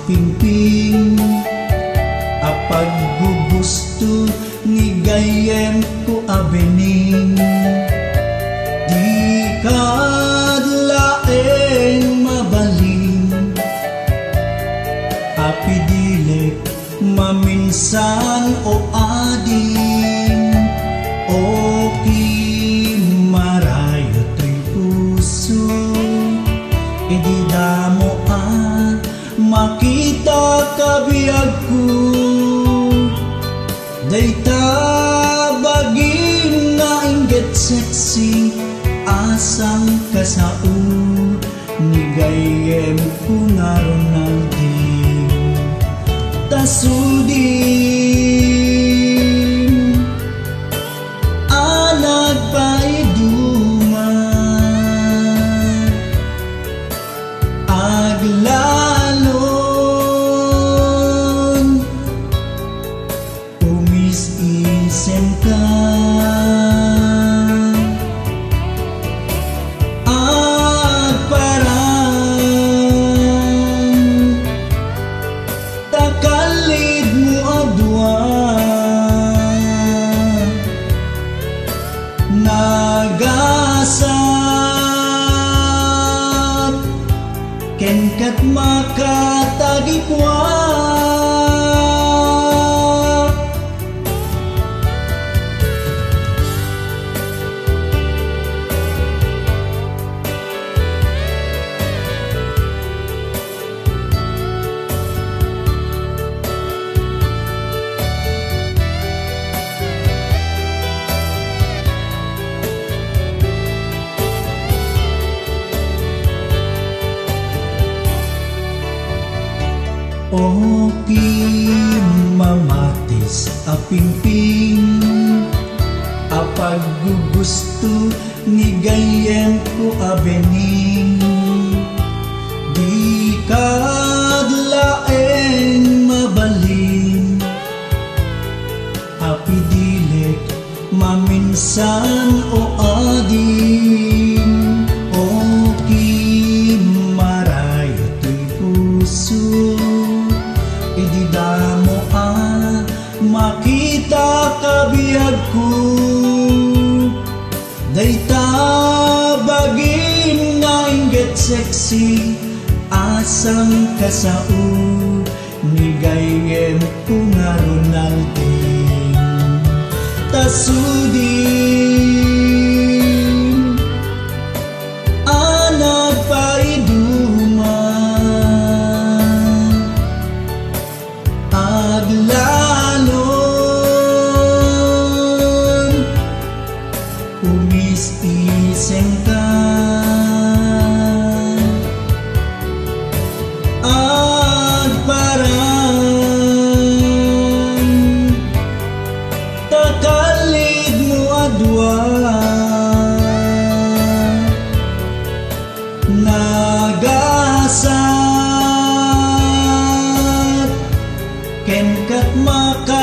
apingping apag gugusto ni gayem ko abening di kadlaeng mabaling apidilek maminsan o ading o kimarayo to'y puso ididamo makita kabiyag ko dayta baging nga inggit sexy asang kasao ni gayem ko nga Ronaldin tasudin anag paiduma aglalon umis-isen ka nagasat ken kat makatagipwa o kimamatis apingping apag gugusto ni gayem ko abening di kadlaeng mabalin apidilek maminsan o ading o kimarayo to'y puso ididamo makita kabiyag ko dayta baging nga inggit sexy asang kasao ni gayem ko nga Ronaldin tasudin anag paiduma aglalon umis-isen ka agparang takalid mo adwa nagasat ken kat maka